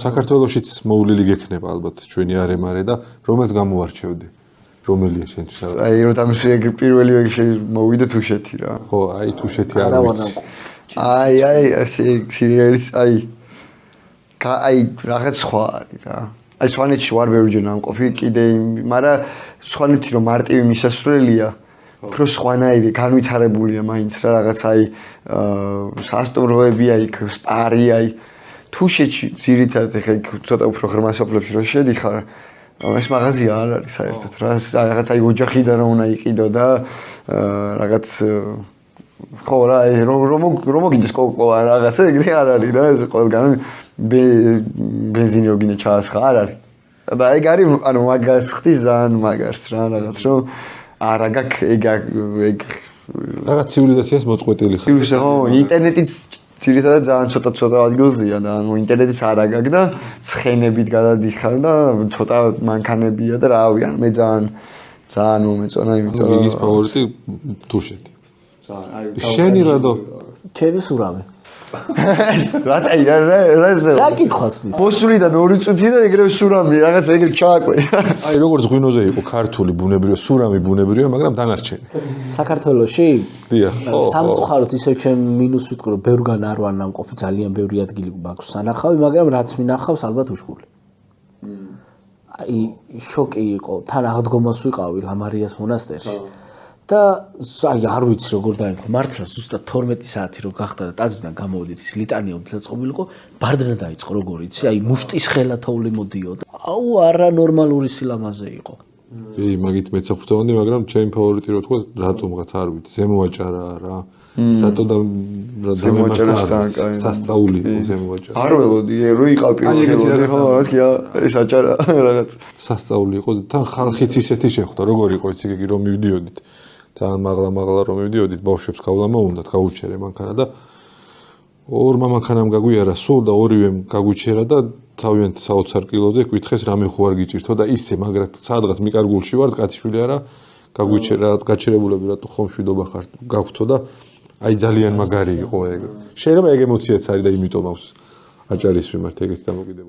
საქართველოშიც მოვლილი გექნება ალბათ ჩვენი არემა და რომელს გამოარჩევდი? რომელია შენთვის? აი რომ დამშვიდი პირველი მოვიდა თუშეთი რა. ხო, აი თუშეთი არ ვიცი. აი ასე სირიალის აი რაღაც სხვა არის რა. აი სვანეთში ვარ ბევრჯერ ნამყოფი კიდე, მაგრამ სვანეთი რომ მარტივი მისასვლელია, უფრო სხვანაირი განვითარებულია მაინც რა რაღაც აი სასტუმროები აი სპარი აი თუშეთში ძირითადად ეხლა ცოტა უფრო ღრმა სოფლებში რომ შედიხარ ეს მაღაზია არ არის საერთოდ რა რაღაც აი ოჯახიდან რომ უნდა იყიდო და რაღაც ხო რა რომ მოგინდეს კოკო რაღაცა ეგრე არ არის რა ეს ყველგან ბენზინი რო გინდა ჩაასხა არ არის და ეგ არის ანუ მაგას ხდის ძალიან მაგარს რა რაღაც რომ არა გაქვს ეგ რაღაც ცივილიზაციას მოწყვეტილი ხარ. ხო ინტერნეტიც ძირითადად ძალიან ცოტა ადგილზეა და ანუ ინტერნეტიც არ აგაგ და ცხენებით გადადიხარ და ცოტა მანქანებია და რავი ან მე ძალიან მომეწონა იმიტომ რომ გიგის ფავორიტი თუშეთი. შენი რადო? ჩემი სურამი. რატაი რა კითხვას მის? მოსვლიდან 2 წუთი და ეგრევე სურამი რაღაც ეგრე ჩააკვე. აი როგორც ღვინოზე იყო ქართული ბუნებრივია, სურამი ბუნებრივია, მაგრამ დანარჩენი. საქართველოში? დიახ. სამწუხაროდ ისევ ჩემ მინუს ვიტყვი რომ ბევრგან არ ვარ ნამყოფი, ძალიან ბევრი ადგილი მაქვს სანახავი, მაგრამ რაც მინახავს ალბათ უშკული. აი შოკი იყო, თან აღდგომას ვიყავი ლამარიას მონასტერში. და აი არ ვიცი როგორ დაემთხვა მართლა ზუსტად 12 საათი რო გახდა და ტაძრიდან გამოვედით ის ლიტანია უდელწყობილიყო ბარდნა დაიწყო როგორ იცი აი მუშტის ხელა თოვლი მოდიოდა აუ არა ნორმალური სილამაზე იყო კი მაგით მეც ახვდავდი მაგრამ ჩემი ფავორიტი რო თქვა რატომღაც არ ვიცი ზემოაჭარა რა რატო და ზემოაჭარა სასწაული იყო ზემოაჭარა არ ველოდი რო იყავ პირველ ხელში ხო რა თქია ეს აჭარა რაღაც სასწაული იყო თან ხალხიც ისეთი შეხვდა როგორ იყო იცი იგი რომ მივდიოდით ძალიან მაღლა რომ მივდიოდით ბავშვებს გავლა მოუნდათ გაუჩერე მანქანა და ორმა მანქანამ გაგვიარა სულ და ორივემ გაგვიჩერა და თავიანთ საოცარ კილოზე კითხეს რამე ხო არ გიჭირთო და ისე მაგრად სადღაც მიკარგულში ვარ კაციშვილი არა გაგვიჩერა გაჩერებულები რატო ხომ შვიდობა ხარ გაგვთო და აი ძალიან მაგარი იყო ეგ შეიძლება ეგ ემოციაც არის და იმიტომ აქვს აჭარის მიმართ ეგეთი დამოკიდებულება